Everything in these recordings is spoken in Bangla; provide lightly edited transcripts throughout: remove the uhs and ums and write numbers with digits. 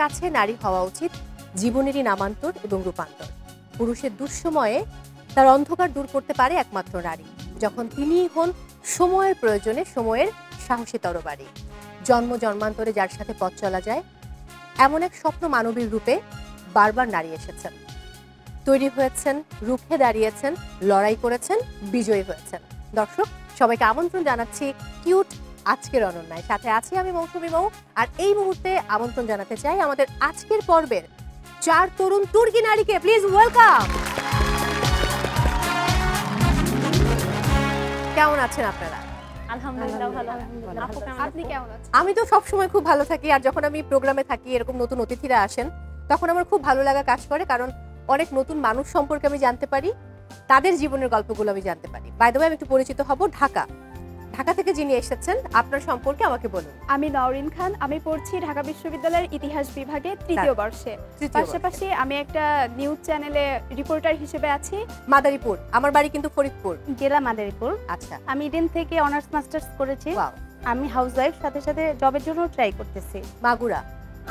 কাছে নারী হওয়া উচিত জীবনেরই নামান্তর এবং রূপান্তর। পুরুষের দুঃসময়ে তার অন্ধকার দূর করতে পারে একমাত্র নারী, যখন তিনিই হন সময়ের প্রয়োজনে সময়ের সাহসী তরবারি। জন্ম জন্মান্তরে যার সাথে পথ চলা যায়, এমন এক স্বপ্ন মানবীর রূপে বারবার নারী এসেছেন, তৈরি হয়েছেন, রুখে দাঁড়িয়েছেন, লড়াই করেছেন, বিজয়ী হয়েছেন। দর্শক সবাইকে আমন্ত্রণ জানাচ্ছি কিউট আজকের অনন্যায়। সাথে আছি আমি মৌসুমী মৌ। আর এই মুহূর্তে আমন্ত্রণ জানাতে চাই আমাদের আজকের পর্বের 4 তরুণ তুর্কি নারীকে। Please welcome. কেমন আছেন আপনারা? আলহামদুলিল্লাহ ভালো। আপনি কেমন আছেন? আমি তো সবসময় খুব ভালো থাকি, আর যখন আমি প্রোগ্রামে থাকি এরকম নতুন অতিথিরা আসেন তখন আমার খুব ভালো লাগা কাজ করে, কারণ অনেক নতুন মানুষ সম্পর্কে আমি জানতে পারি, তাদের জীবনের গল্পগুলো আমি জানতে পারি। বাই দ্য ওয়ে আমি একটু পরিচিত হব। ঢাকা থেকে যিনি এসেছেন আপনার সম্পর্কে আমাকে বলুন। আমি নওরিন খান, আমি পড়ছি ঢাকা বিশ্ববিদ্যালয়ের ইতিহাস বিভাগে তৃতীয় বর্ষে। পাশাপাশি আমি একটা নিউজ চ্যানেলে রিপোর্টার হিসেবে আছি। মাদারীপুর, আমার বাড়ি কিন্তু ফরিদপুর জেলা মাদারীপুর। আচ্ছা, আমি ইডেন থেকে অনার্স মাস্টার্স করেছি। ওয়াও। আমি হাউসওয়াইফ, সাথে সাথে জবের জন্য ট্রাই করতেছি। মাগুরা।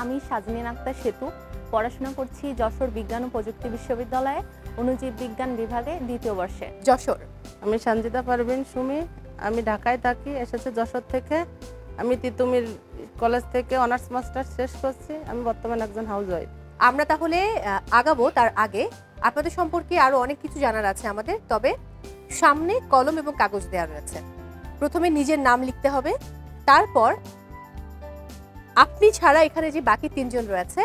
আমি সাজমিন আক্তার সেতু, পড়াশোনা করছি যশোর বিজ্ঞান ও প্রযুক্তি বিশ্ববিদ্যালয়ে অণুজীব বিজ্ঞান বিভাগে দ্বিতীয় বর্ষে। যশোর। আমি সঞ্জিতা পারভিন সুমি, আমি ঢাকায় থাকি, এসেছি যশোর থেকে। আমি তিতুমির কলেজ থেকে অনার্স মাস্টার্স শেষ করছি। আমি বর্তমানে একজন হাউসওয়াইফ। আমরা তাহলে আগাবো, তার আগে আপনাদের সম্পর্কে আরো অনেক কিছু জানার আছে আমাদের। তবে সামনে কলম এবং কাগজ দেওয়া রয়েছে। প্রথমে নিজের নাম লিখতে হবে, তারপর আপনি ছাড়া এখানে যে বাকি 3 জন রয়েছে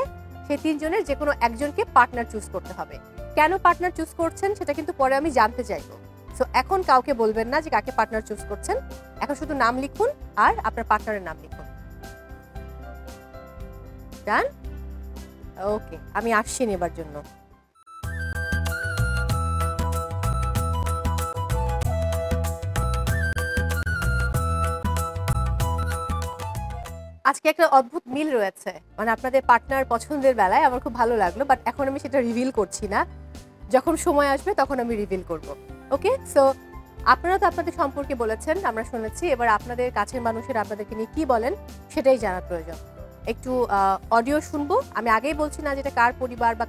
সেই 3 জনের যে কোনো একজনকে পার্টনার চুজ করতে হবে। কেন পার্টনার চুজ করছেন সেটা কিন্তু পরে আমি জানতে চাইবো। সো এখন কাউকে বলবেন না যে কাকে পার্টনার চুজ করছেন, এখন শুধু নাম লিখুন আর আপনার পার্টনারের নাম লিখুন। ডান? ওকে, আমি আসছি নেবার জন্য। আজকে একটা অদ্ভুত মিল রয়েছে, মানে আপনাদের পার্টনার পছন্দের বেলায় আমার খুব ভালো লাগলো, বাট এখন আমি সেটা রিভিল করছি না। যখন সময় আসবে তখন আমি রিভিল করব। ওকে, সো আপনারা তো আপনাদের সম্পর্কে বলেছেন, আমরা শুনেছি। এবার আপনাদের কাছের মানুষের আপনাদেরকে নিয়ে কি বলেন সেটাই জানার প্রয়োজন। একটু অডিও শুনবো। আমি আগেই বলছি না যেটা কার পরিবার বা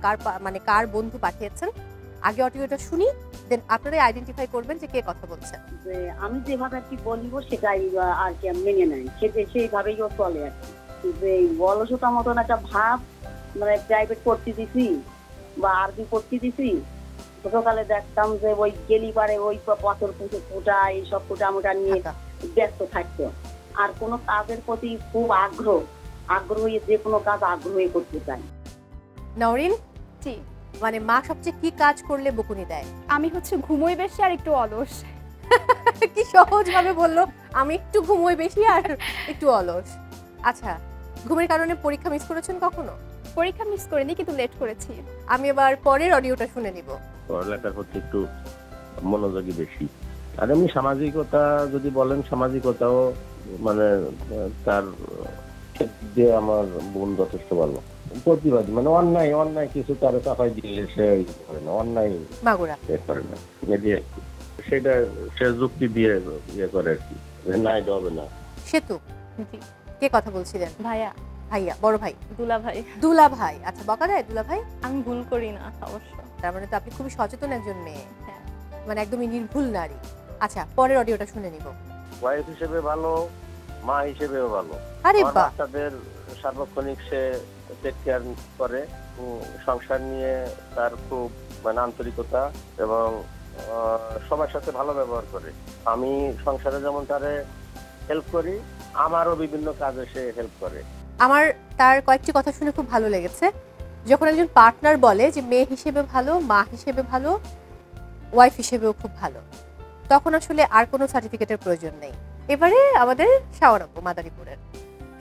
কার বন্ধু পাঠিয়েছেন। আগে অডিওটা শুনি, দেন আপনারাই আইডেন্টিফাই করবেন যে কে কথা বলছেন। যে আমি যেভাবে আর কি বলবো সেটাই আর কি মেনে নেয়, সেইভাবেই ও চলে আর কি। যে অলসতা মতন একটা ভাব, মানে প্রাইভেট পড়তে দিছি বা আরবি পড়তে দিছি, ছোটকালে দেখতাম যে ওই গেলি পারে ওই পাথর ফুটা এইসব ফুটা মোটা নিয়ে ব্যস্ত থাকতো। আর কোনো কাজের প্রতি খুব আগ্রহী, যে কোনো কাজ আগ্রহী করতে চায়। নওরিন, জি, মানে মা সবচেয়ে কি কাজ করলে বকুনি দেয়? আমি হচ্ছে ঘুমোই বেশি আর একটু অলস। কি সহজ ভাবে বললো, আমি একটু ঘুমোই বেশি আর একটু অলস। আচ্ছা, ঘুমের কারণে পরীক্ষা মিস করেছেন কখনো? পরীক্ষা মিস করিনি, কিন্তু লেট করেছি। আমি এবার পরের অডিওটা শুনে নিব। পড়ালেখার প্রতি একটু মনোযোগী বেশি। আর এমনি সামাজিকতা যদি বলেন, সামাজিকতাও মানে তার ক্ষেত্রে আমার বোন যথেষ্ট ভালো, প্রতিবাদী, মানে অন্যায় কিছু তারা চাপাই দিলে সে করে না, অন্যায় মাগুরা করে না, সেটা সে যুক্তি দিয়ে ইয়ে করে আর কি, না এটা হবে না। সেতু, জি, কে কথা বলছিলেন? ভাইয়া। ভাইয়া, বড় ভাই? দুলা ভাই। দুলা ভাই। আচ্ছা, বকা দেয় দুলা ভাই? আমি ভুল করি না অবশ্য। তার মানে তো আপনি খুবই সচেতন একজন মেয়ে, হ্যাঁ, মানে একদমই নির্ভুল নারী। আচ্ছা, পরের অডিওটা শুনে নিব। ওয়াইফ হিসেবে ভালো, মা হিসেবেও ভালো। আরে বাহ, বাচ্চাদের সার্বক্ষণিক সে টেক কেয়ার করে, সংসার নিয়ে তার খুব মানে আন্তরিকতা এবং সবার সাথে ভালো ব্যবহার করে। আমি সংসারে যেমন তারে হেল্প করি, আমারও বিভিন্ন কাজে সে হেল্প করে। আমার তার কয়েকটি কথা শুনে খুব ভালো লেগেছে। যখন একজন পার্টনার বলে যে মেয়ে হিসেবে ভালো, মা হিসেবে ভালো, ওয়াইফ হিসেবেও খুব ভালো, তখন আসলে আর কোনো সার্টিফিকেটের প্রয়োজন নেই। এবারে আমাদের শাওন আপু, মাদারীপুরের।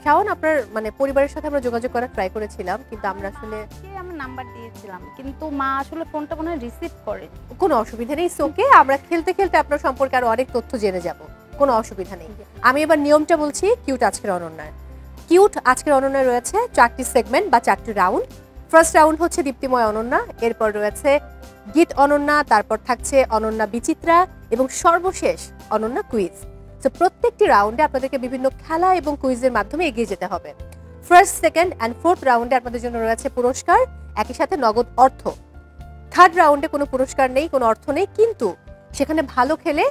শাওন, আপনার মানে পরিবারের সাথে আমরা যোগাযোগ করার ট্রাই করেছিলাম, কিন্তু আমরা আসলে আমার নাম্বার দিয়েছিলাম, কিন্তু মা আসলে ফোনটা মনে হয় রিসিভ করে। কোনো অসুবিধা নেই, ওকে। আমরা খেলতে খেলতে আপনার সম্পর্কে আরো অনেক তথ্য জেনে যাব, কোনো অসুবিধা নেই। আমি এবার নিয়মটা বলছি কিউট আজকের অনন্যায়। কিউট আজকের অনন্যায় রয়েছে 4টি সেগমেন্ট বা 4টি রাউন্ড। ফার্স্ট রাউন্ড হচ্ছে দীপ্তিময় অনন্যা, এরপর রয়েছে গীত অনন্যা, তারপর থাকছে অনন্যা বিচিত্রা এবং সর্বশেষ অনন্যা কুইজ। তো প্রত্যেকটি রাউন্ডে আপনাদেরকে বিভিন্ন খেলা এবং কুইজের মাধ্যমে এগিয়ে যেতে হবে। ফার্স্ট, সেকেন্ড অ্যান্ড ফোর্থ রাউন্ডে আপনাদের জন্য রয়েছে পুরস্কার, একই সাথে নগদ অর্থ। থার্ড রাউন্ডে কোনো পুরস্কার নেই, কোনো অর্থ নেই, কিন্তু সেখানে ভালো খেলে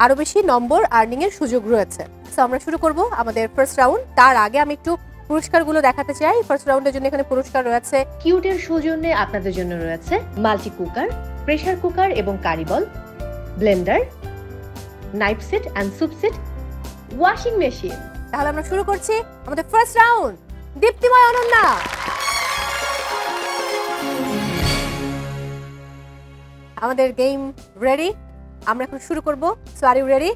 আরো বেশি নম্বর আর্নিং এর সুযোগ রয়েছে। সো আমরা শুরু করব আমাদের ফার্স্ট রাউন্ড। তার আগে আমি একটু পুরস্কারগুলো দেখাতে চাই। ফার্স্ট রাউন্ডের জন্য এখানে পুরস্কার রয়েছে কিউটের সৌজন্যে আপনাদের জন্য রয়েছে মাল্টি কুকার, প্রেসার কুকার এবং curry bowl, blender, knife set and soup set, washing machine. তাহলে আমরা শুরু করছি আমাদের ফার্স্ট রাউন্ড। দীপ্তিময় অনন্যা, আমাদের গেম রেডি, আমরা এখন শুরু করব। So are you ready?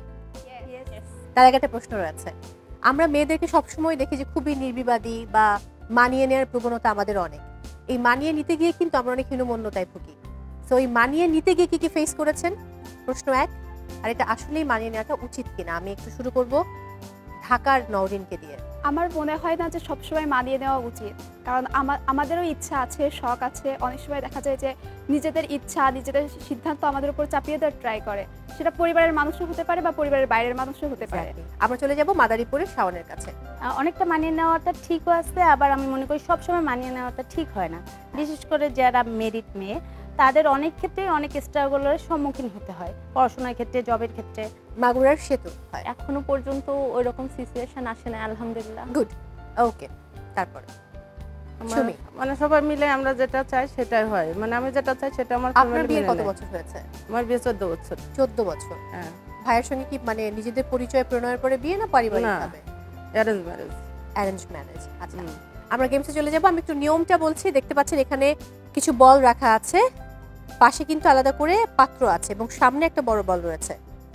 তার আগে একটা প্রশ্ন রয়েছে। আমরা মেয়েদেরকে সবসময় দেখি যে খুবই নির্বিবাদী বা মানিয়ে নেওয়ার প্রবণতা আমাদের অনেক। এই মানিয়ে নিতে গিয়ে কিন্তু আমরা অনেক হীনমন্যতায় ভুগি। সো এই মানিয়ে নিতে গিয়ে কি কি ফেস করেছেন, প্রশ্ন এক। আর এটা আসলেই মানিয়ে নেওয়াটা উচিত কিনা, আমি একটু শুরু করব ঢাকার নওরিনকে দিয়ে। আমার মনে হয় না যে সবসময় মানিয়ে নেওয়া উচিত, কারণ আমাদেরও ইচ্ছা আছে, শখ আছে। অনেক সময় দেখা যায় যে নিজেদের ইচ্ছা, নিজেদের সিদ্ধান্ত আমাদের উপর চাপিয়ে দেওয়ার ট্রাই করে। সেটা পরিবারের মানুষও হতে পারে বা পরিবারের বাইরের মানুষও হতে পারে। আমরা চলে যাব মাদারীপুরের শাওনের কাছে। অনেকটা মানিয়ে নেওয়াটা ঠিকও আছে, আবার আমি মনে করি সবসময় মানিয়ে নেওয়াটা ঠিক হয় না। বিশেষ করে যারা মেরিট মেয়ে, তাদের অনেক ক্ষেত্রে অনেক স্ট্রাগলের সম্মুখীন হতে হয়, পড়াশোনার ক্ষেত্রে, জবের ক্ষেত্রে। মাগুরার সেতু হয়, এখনো পর্যন্ত ওইরকম সিচুয়েশন আসে না, আলহামদুলিল্লাহ। গুড, ওকে। তারপর মানে সবাই মিলে আমরা যেটা চাই সেটাই হয়, মানে আমি যেটা চাই সেটা আমার আপনার বিয়ে কত বছর হয়েছে? আমার বিয়ে 14 বছর। 14 বছর। হ্যাঁ। ভাইয়ের সঙ্গে কি মানে নিজেদের পরিচয় প্রণয়ের পরে বিয়ে না পারিবারিকভাবে? Arrange marriage. অ্যারেঞ্জ ম্যারেজ, আচ্ছা। আমরা গেমসে চলে যাব। আমি একটু নিয়মটা বলছি। দেখতে পাচ্ছেন এখানে কিছু বল রাখা আছে, পাশে কিন্তু আলাদা করে পাত্র আছে এবং সামনে একটা বড় বল রয়েছে।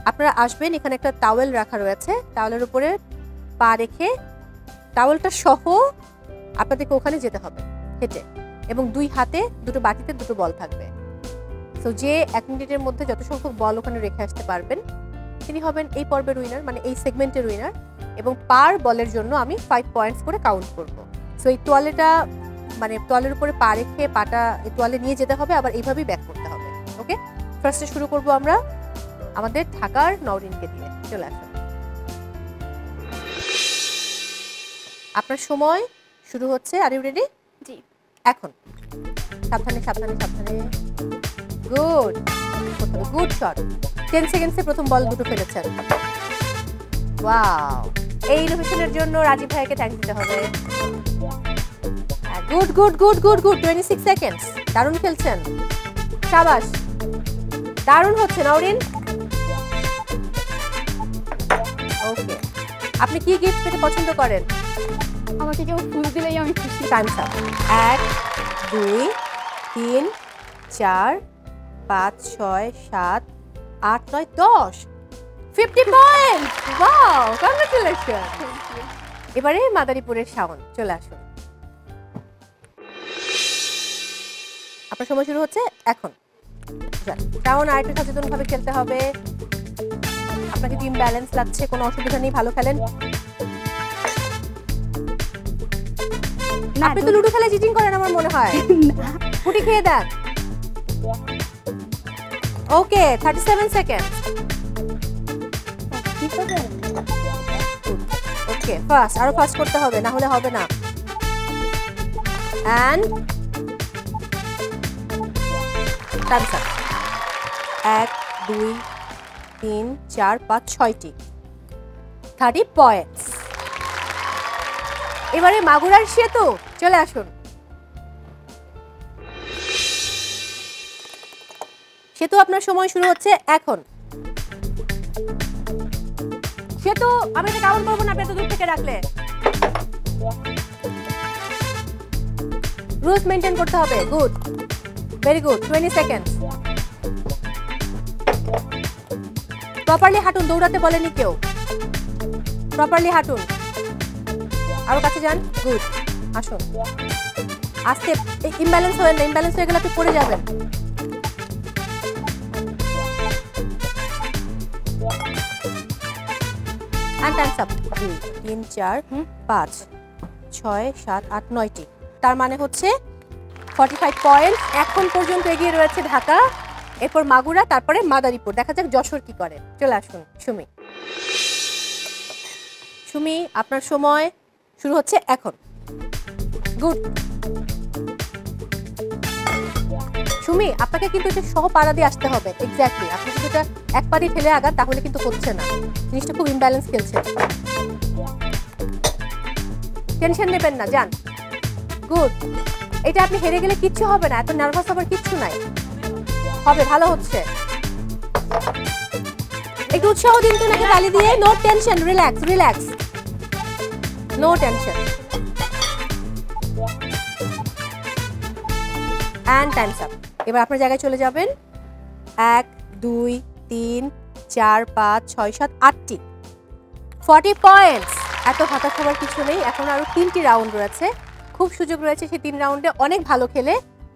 আপনারা আসবেন, এখানে একটা টাওয়েল রাখা রয়েছে, টাওয়েলের উপরে পা রেখে টাওয়েলটা সহ আপনাদেরকে ওখানে যেতে হবে হেঁটে, এবং দুই হাতে দুটো বাটিতে দুটো বল থাকবে। তো যে 1 মিনিটের মধ্যে যত সংখ্যক বল ওখানে রেখে আসতে পারবেন তিনি হবেন এই পর্বের উইনার, মানে এই সেগমেন্টের উইনার। এবং পার বলের জন্য আমি 5 পয়েন্টস করে কাউন্ট করব। সো এই তোয়ালেটা মানে তোয়ালের উপরে পা রেখে পাটা এই তোয়ালে নিয়ে যেতে হবে, আবার এইভাবেই ব্যাক করতে হবে। ওকে, ফার্স্টে শুরু করব আমরা আমাদের ঢাকার নওরিনকে দিয়ে। চলে আসুন, আপনার সময় শুরু হচ্ছে। Are you ready? জি। এখন সাবধানে সাবধানে সাবধানে। Good, good shot. 10 সেকেন্ডসে প্রথম বল দুটো ফেলেছেন। ওয়াও, এই ইনোভেশনের জন্য রাজীব ভাইকে থ্যাঙ্ক দিতে হবে। Good good good good good. 26 seconds, দারুণ খেলছেন, শাবাশ, দারুণ হচ্ছে নওরিন। ওকে, আপনি কি গিফট পেতে পছন্দ করেন? আমাকে কেউ ফুল দিলেই আমি খুশি। Times up. 1 2 3 4 5 6 7 8 9 10 50 point. Wow, congratulation. এবারে মাদারীপুরের শাওন, চলে আসুন। আপনার সময় শুরু হচ্ছে এখন। শাওন, আরেকটু সচেতন ভাবে খেলতে হবে। আপনাকে টিম ব্যালেন্স লাগছে, কোনো অসুবিধা নেই, ভালো খেলেন। আপনি তো লুডো খেলে চিটিং করেন আমার মনে হয়। ফুটি খেয়ে দেন। ওকে, 37 সেকেন্ড। ওকে, ফাস্ট, আরো ফাস্ট করতে হবে, না হলে হবে না। And time's up. 1 2 3 4 5 6টি, 30 পয়েন্টস। এবারে মাগুরার সেতু, চলে আসুন। সেতু, আপনার সময় শুরু হচ্ছে এখন। সেতু, আমি এটা কাউন্ট করবো না, আপনি এত দূর থেকে রাখলে। রুলস মেইনটেইন করতে হবে। Good, very good. 20 second. Properly হাঁটুন, দৌড়াতে বলেনি কেউ। প্রপারলি হাঁটুন, আরো কাছে যান। গুড, আসুন। আস্তে, ইমব্যালেন্স হয়ে না, ইমব্যালেন্স হয়ে গেলে আপনি পড়ে যাবেন। And time's up. 2 3 4 5 6 7 8 9টি, তার মানে হচ্ছে 45 পয়েন্ট। এখন পর্যন্ত এগিয়ে রয়েছে ঢাকা, এরপর মাগুরা, তারপরে মাদারীপুর। দেখা যাক যশোর কি করে। চলে আসুন সুমি। সুমি, আপনার সময় শুরু হচ্ছে এখন। গুড। সুমি, আপনাকে কিন্তু এটা সহ পাড়া দিয়ে আসতে হবে। এক্স্যাক্টলি, আপনি যদি এটা এক পাড়ি ঠেলে আগান তাহলে কিন্তু হচ্ছে না, জিনিসটা খুব ইমব্যালেন্স খেলছে। টেনশন নেবেন না, যান। গুড। এটা আপনি হেরে গেলে কিচ্ছু হবে না, এত নার্ভাস হবার কিচ্ছু নাই, হবে, ভালো হচ্ছে। একটু উৎসাহ দিন তো নাকি তালি দিয়ে। No tension, relax relax, no tension. And times up. এবার আপনার জায়গায় চলে যাবেন। 1 2 3 4 5 6 7 8টি 40 পয়েন্টস। এত হতাশ হবার কিছু নেই, এখন আরো 3টি রাউন্ড রয়েছে, খুব সুযোগ রয়েছে সেই 3 রাউন্ডে অনেক ভালো খেলে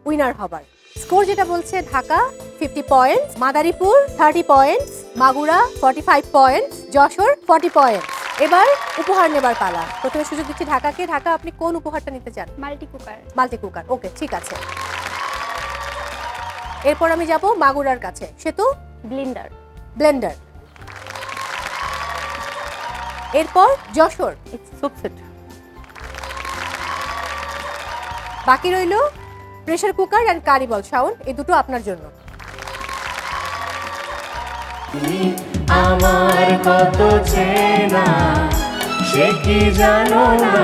উইনার হবার। স্কোর যেটা বলছে Dhaka 50 points, Madaripur 30 points, Magura 45 points, Jessore 40 points. এবার উপহার নেবার পালা। প্রথমে সুযোগ দিচ্ছি ঢাকাকে। ঢাকা, আপনি কোন উপহারটা নিতে চান? Multi cooker. Multi cooker, okay, ঠিক আছে। এরপর আমি যাব মাগুরার কাছে। সেতু? ব্লেন্ডার। ব্লেন্ডার। এরপর যশোর? Soup set. বাকি রইল pressure cooker and curry bowl. Shaon, এই দুটো আপনার জন্য। আমার কত চেনা সে কি জানো না।